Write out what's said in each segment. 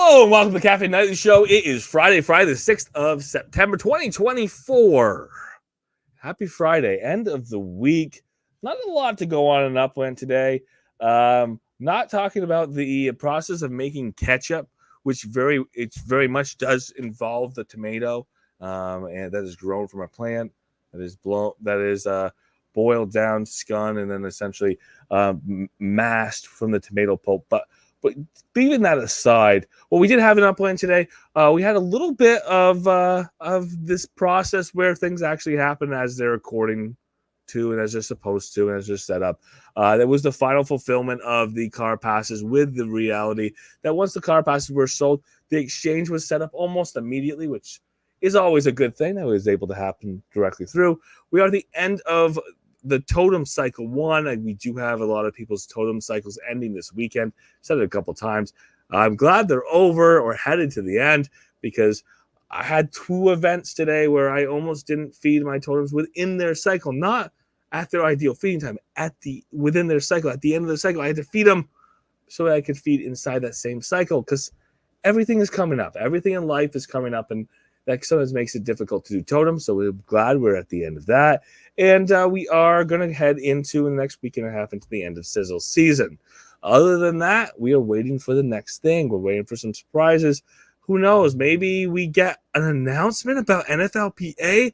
Hello and welcome to the Cafe Nightly Show. It is Friday the 6th of September, 2024. Happy Friday, end of the week. Not a lot to go on in Upland today. Not talking about the process of making ketchup, which very much does involve the tomato, and that is grown from a plant that is boiled down, scun, and then essentially masked from the tomato pulp. But leaving that aside, what we did have in Upland today, we had a little bit of this process where things actually happen as they're according to and as they're supposed to and as they're set up. That was the final fulfillment of the car passes with the reality that once the car passes were sold, the exchange was set up almost immediately, which is always a good thing. That was able to happen directly through. We are at the end of the totem cycle one, and we do have a lot of people's totem cycles ending this weekend. Said it a couple times. I'm glad they're over or headed to the end because I had two events today where I almost didn't feed my totems within their cycle, not at their ideal feeding time, within their cycle. At the end of the cycle, I had to feed them so that I could feed inside that same cycle because everything is coming up. Everything in life is coming up, and that sometimes makes it difficult to do totems. So we're glad we're at the end of that. And we are going to head into the next week and a half into the end of Sizzle season. Other than that, we are waiting for the next thing. We're waiting for some surprises. Who knows? Maybe we get an announcement about NFLPA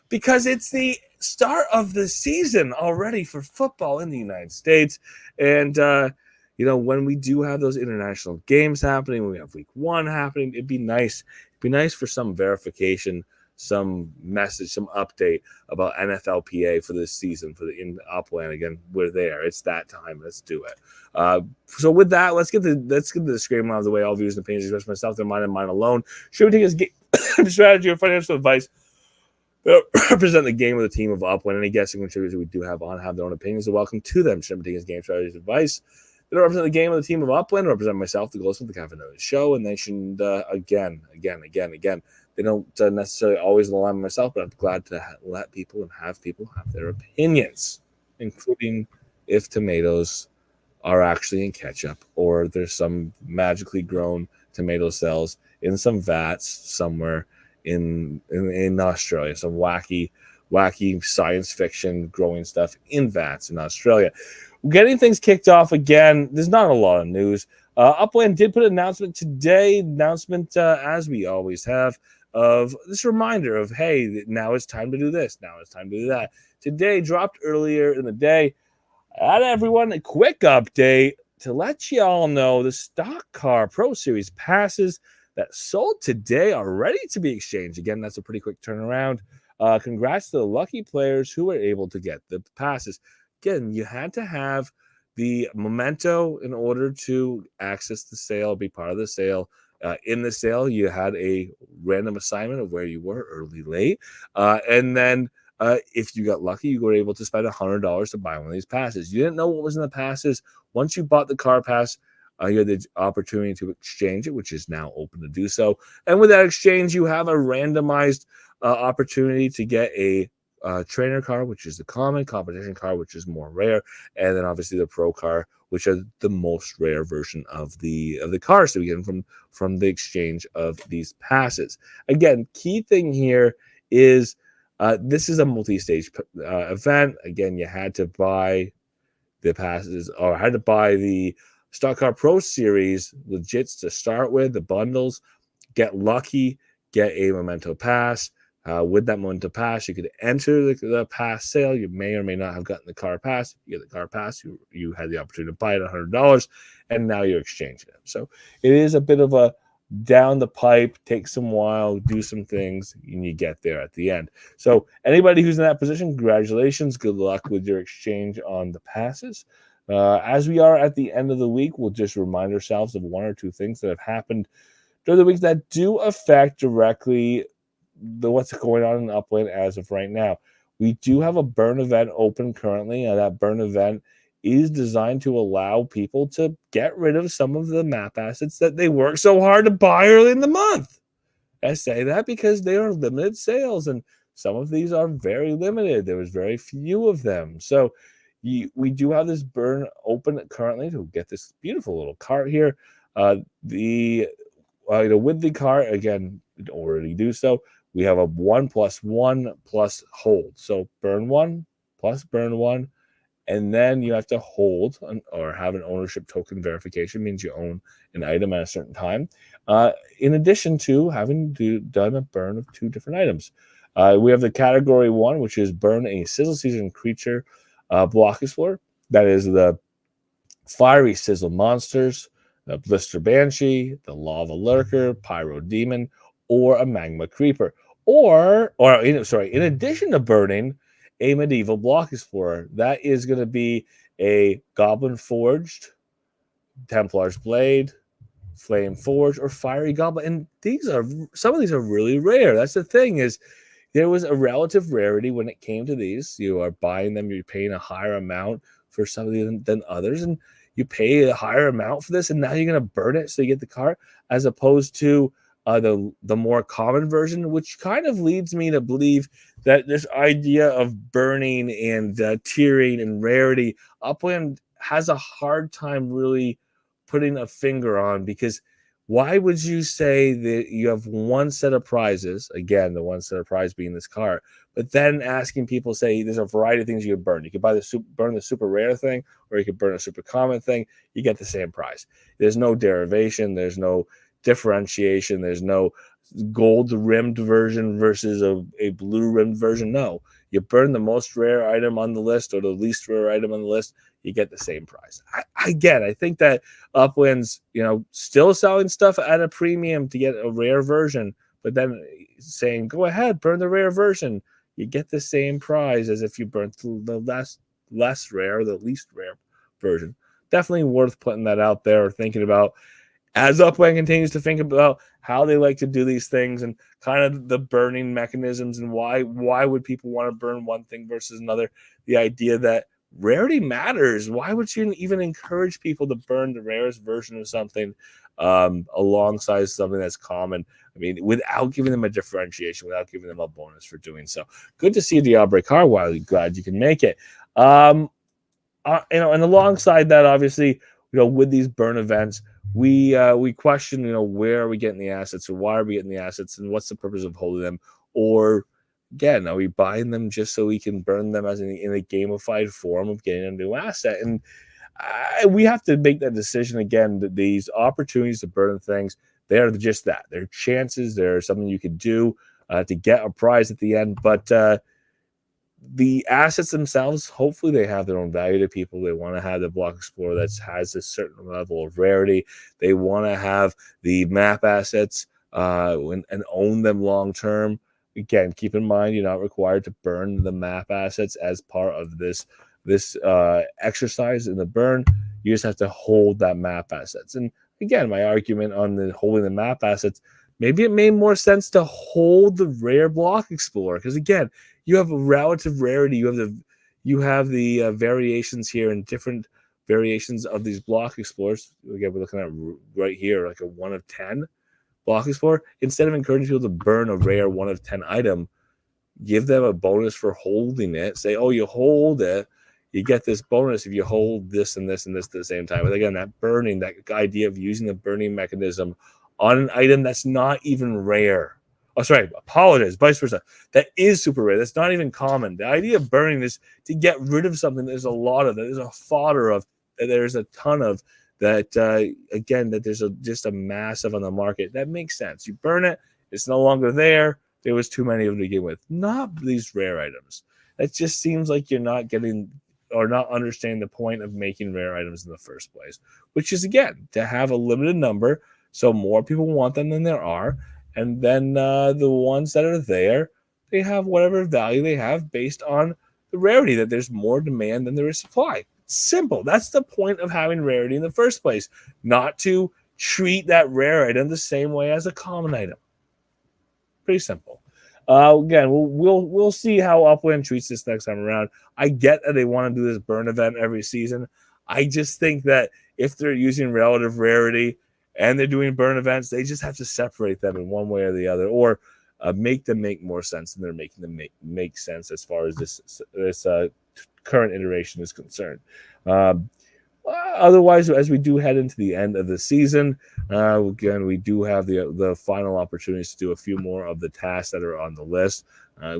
because it's the start of the season already for football in the United States. And, when we do have those international games happening, when we have week one happening, it'd be nice. It'd be nice for some verification, some message, some update about NFLPA for this season in Upland. Again, we're there. It's that time. Let's do it. So with that, let's get the disclaimer out of the way. All views and opinions expressed myself, their mind and mine alone. Should we take as strategy or financial advice represent the game of the team of Upland? Any guests and contributors we do have on have their own opinions, so welcome to them. Shouldn't be taking as game strategies advice. They don't represent the game of the team of Upland, represent myself, the Ghost of the Cafe Nightly Show, and they should, again, they don't necessarily always align with myself, but I'm glad to let people and have people have their opinions, including if tomatoes are actually in ketchup or there's some magically grown tomato cells in some vats somewhere in Australia, some wacky science fiction growing stuff in vats in Australia. Getting things kicked off again. There's not a lot of news. Upland did put an announcement today. As we always have, of this reminder of, hey, now it's time to do this. Now it's time to do that. Today, dropped earlier in the day. At everyone, a quick update to let you all know the Stock Car Pro Series passes that sold today are ready to be exchanged. Again, that's a pretty quick turnaround. Congrats to the lucky players who were able to get the passes. Again, you had to have the memento in order to access the sale, be part of the sale. In the sale, you had a random assignment of where you were, early, late. And then if you got lucky, you were able to spend $100 to buy one of these passes. You didn't know what was in the passes. Once you bought the car pass, you had the opportunity to exchange it, which is now open to do so. And with that exchange, you have a randomized opportunity to get a trainer car, which is the common, competition car, which is more rare, and then obviously the pro car, which are the most rare version of the cars to begin from the exchange of these passes. Again, key thing here is this is a multi-stage event. Again, you had to buy the passes or had to buy the Stock Car Pro Series legits to start with, the bundles, get lucky, get a memento pass. With that memento pass, you could enter the pass sale. You may or may not have gotten the car pass. If you get the car pass, you had the opportunity to buy it at $100, and now you're exchanging it. So it is a bit of a down the pipe, take some while, do some things, and you get there at the end. So anybody who's in that position, congratulations. Good luck with your exchange on the passes. As we are at the end of the week, we'll just remind ourselves of one or two things that have happened during the week that do affect directly what's going on in Upland as of right now. We do have a burn event open currently. That burn event is designed to allow people to get rid of some of the map assets that they work so hard to buy early in the month. I say that because they are limited sales, and some of these are very limited. There was very few of them. So we do have this burn open currently to get this beautiful little cart here. The with the cart, again, already do so. We have a 1+1 hold. So burn 1 plus burn 1, and then you have to hold or have an ownership token verification, means you own an item at a certain time, in addition to having done a burn of 2 different items. We have the category 1, which is burn a Sizzle Season creature block explorer. That is the Fiery Sizzle Monsters, the Blister Banshee, the Lava Lurker, Pyro Demon, or a Magma Creeper. In addition to burning a Medieval Block Explorer, that is going to be a Goblin Forged, Templar's Blade, Flame Forge, or Fiery Goblin. And some of these are really rare. That's the thing, is there was a relative rarity when it came to these. You are buying them, you're paying a higher amount for some of them than others, and you pay a higher amount for this, and now you're going to burn it so you get the cart, as opposed to the more common version, which kind of leads me to believe that this idea of burning and tiering and rarity, Upland has a hard time really putting a finger on, because why would you say that you have one set of prizes, again, the one set of prize being this cart, but then asking people, say, there's a variety of things you could burn. You could burn the super rare thing, or you could burn a super common thing. You get the same prize. There's no derivation. There's no differentiation. There's no gold rimmed version versus a blue rimmed version. No, you burn the most rare item on the list or the least rare item on the list, you get the same prize. I think that Upland's, still selling stuff at a premium to get a rare version, but then saying, go ahead, burn the rare version. You get the same prize as if you burnt the less rare, the least rare version. Definitely worth putting that out there, or thinking about, as Upland continues to think about how they like to do these things and kind of the burning mechanisms, and why would people want to burn one thing versus another. The idea that rarity matters. Why would you even encourage people to burn the rarest version of something alongside something that's common? I mean, without giving them a differentiation, without giving them a bonus for doing so. Good to see Diabre Carwile. Glad you can make it. And alongside that, obviously, with these burn events, we question, where are we getting the assets, or why are we getting the assets, and what's the purpose of holding them? Or again, are we buying them just so we can burn them as in a gamified form of getting a new asset? And we have to make that decision again, that these opportunities to burn things, they're just that. They're chances. They're something you could do to get a prize at the end. But the assets themselves, hopefully they have their own value to people. They want to have the Block Explorer that has a certain level of rarity. They want to have the map assets and own them long term. Again, keep in mind, you're not required to burn the map assets as part of this exercise in the burn. You just have to hold that map assets. And again, my argument on the holding the map assets, maybe it made more sense to hold the rare Block Explorer, because again, you have a relative rarity. You have the variations here, and different variations of these Block Explorers. Again, we're looking at right here, like a 1 of 10 Block Explorer. Instead of encouraging people to burn a rare 1 of 10 item, give them a bonus for holding it. Say, oh, you hold it, you get this bonus if you hold this and this and this at the same time. But again, that burning, that idea of using the burning mechanism on an item that's not even rare. Oh, sorry, apologize, vice versa. That is super rare. That's not even common. The idea of burning is to get rid of something there's a lot of, that there's a fodder of, that there's a ton of, that, again, that there's just a massive on the market. That makes sense. You burn it, it's no longer there. There was too many of them to begin with. Not these rare items. That just seems like you're not getting or not understanding the point of making rare items in the first place, which is, again, to have a limited number so more people want them than there are. And then the ones that are there, they have whatever value they have based on the rarity, that there's more demand than there is supply. It's simple. That's the point of having rarity in the first place, not to treat that rare item the same way as a common item. Pretty simple. Again, we'll see how Upland treats this next time around. I get that they want to do this burn event every season. I just think that if they're using relative rarity and they're doing burn events, they just have to separate them in one way or the other, or make them make more sense than they're making them make sense as far as this current iteration is concerned. Otherwise, as we do head into the end of the season, again, we do have the final opportunities to do a few more of the tasks that are on the list.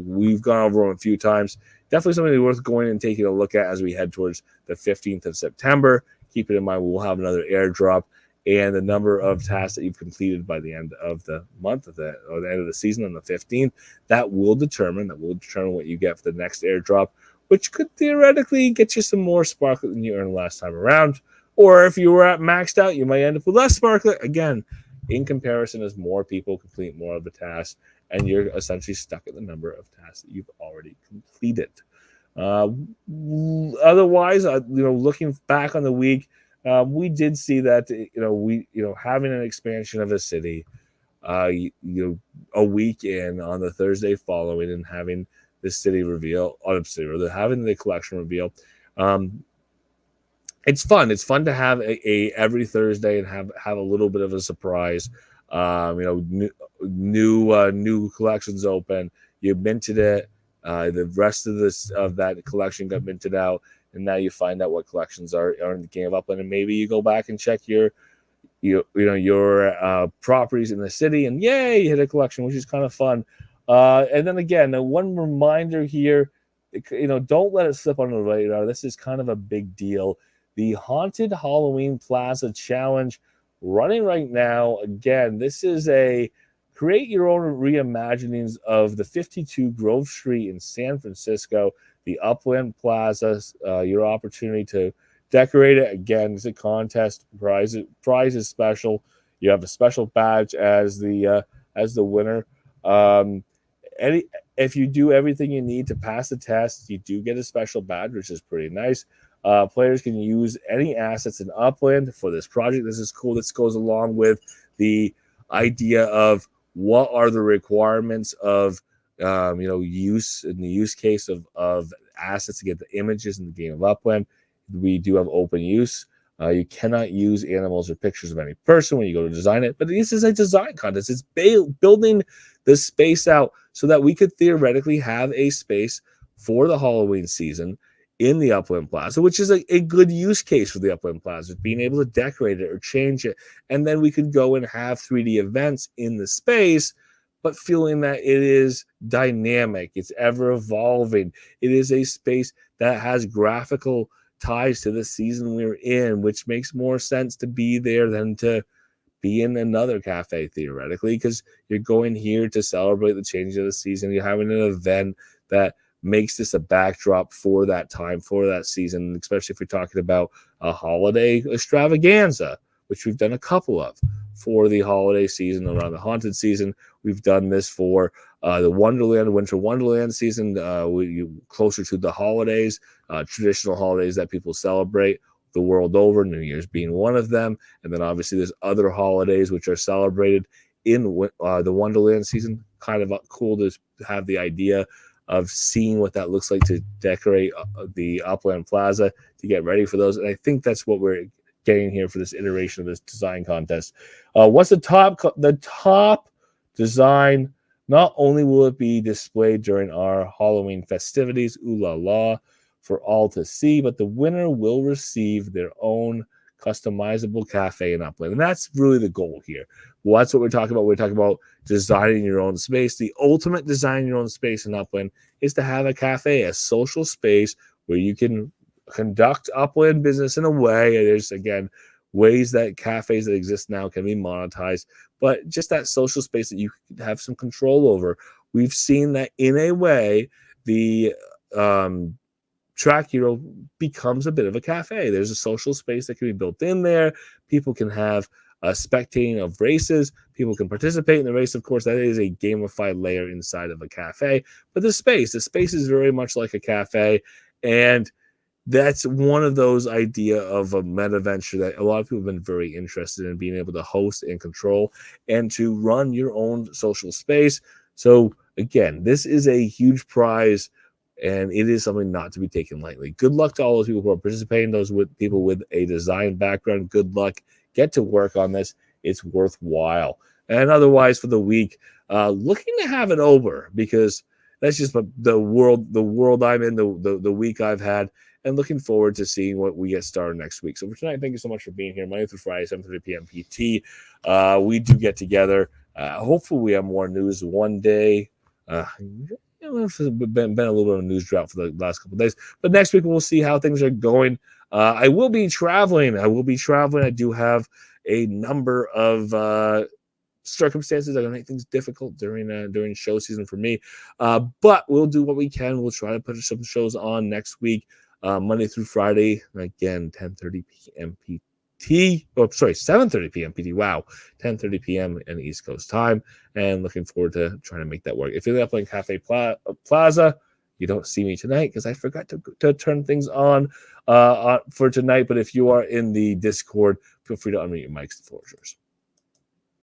We've gone over them a few times. Definitely something worth going and taking a look at as we head towards the 15th of September. Keep it in mind, we'll have another airdrop, and the number of tasks that you've completed by the end of the month, or the end of the season on the 15th, that will determine what you get for the next airdrop, which could theoretically get you some more sparklet than you earned last time around. Or if you were at maxed out, you might end up with less sparklet. Again, in comparison, as more people complete more of the tasks, and you're essentially stuck at the number of tasks that you've already completed. Otherwise, looking back on the week, we did see that having an expansion of a city, a week in on the Thursday following, and having the city reveal on having the collection reveal. It's fun. It's fun to have a every Thursday and have a little bit of a surprise. New collections open. You minted it. The rest of that collection got minted out, and now you find out what collections are in the game of Upland, and maybe you go back and check your properties in the city, and yay, you hit a collection, which is kind of fun. And then again, one reminder here, don't let it slip under the radar. This is kind of a big deal. The Haunted Halloween Plaza Challenge running right now. Again, this is a create your own reimaginings of the 52 Grove Street in San Francisco, the Upland Plaza. Your opportunity to decorate it. Again, it's a contest. Prize is special. You have a special badge as the winner. If you do everything you need to pass the test, you do get a special badge, which is pretty nice. Players can use any assets in Upland for this project. This is cool. This goes along with the idea of what are the requirements of use in the use case of assets to get the images in the game of Upland. We do have open use. You cannot use animals or pictures of any person when you go to design it, but this is a design contest. It's building the space out so that we could theoretically have a space for the Halloween season in the Upland Plaza, which is a good use case for the Upland Plaza, being able to decorate it or change it. And then we could go and have 3D events in the space, but feeling that it is dynamic, it's ever evolving. It is a space that has graphical ties to the season we're in, which makes more sense to be there than to be in another cafe theoretically, because you're going here to celebrate the change of the season. You're having an event that makes this a backdrop for that time, for that season, especially if we're talking about a holiday extravaganza, which we've done a couple of for the holiday season around the haunted season. We've done this for the Winter Wonderland season, closer to the holidays, traditional holidays that people celebrate the world over, New Year's being one of them. And then obviously there's other holidays which are celebrated in the Wonderland season. Kind of cool to have the idea of seeing what that looks like to decorate the Upland Plaza to get ready for those. And I think that's what we're getting here for this iteration of this design contest. What's the top design? Not only will it be displayed during our Halloween festivities, ooh la la, for all to see, but the winner will receive their own customizable cafe in Upland. And that's really the goal here. Well, that's what we're talking about. We're talking about designing your own space. The ultimate design your own space in Upland is to have a cafe, a social space where you can conduct Upland business in a way. There's, again, ways that cafes that exist now can be monetized, but just that social space that you have some control over. We've seen that in a way, the Track Hero becomes a bit of a cafe. There's a social space that can be built in there. People can have spectating of races. People can participate in the race. Of course, that is a gamified layer inside of a cafe. But the space is very much like a cafe. And that's one of those idea of a meta venture that a lot of people have been very interested in, being able to host and control and to run your own social space. So again, this is a huge prize, and it is something not to be taken lightly. Good luck to all those people who are participating, those with people with a design background. Good luck. Get to work on this. It's worthwhile. And otherwise, for the week, looking to have it over, because that's just the world I'm in, the week I've had. and looking forward to seeing what we get started next week. So for tonight, thank you so much for being here. Monday through Friday, 7:30 p.m. PT. We do get together. Hopefully we have more news one day. It's been a little bit of a news drought for the last couple of days, but next week we'll see how things are going. I will be traveling. I do have a number of circumstances that are going to make things difficult during show season for me, but we'll do what we can. We'll try to put some shows on next week, Monday through Friday, again 10:30 p.m. PT. Oh, sorry, 7:30 p.m. PT. Wow, 10:30 p.m. in East Coast time, and looking forward to trying to make that work. If you're up in Cafe Plaza, you don't see me tonight because I forgot to turn things on for tonight. But if you are in the Discord, feel free to unmute your mics. The floor is yours.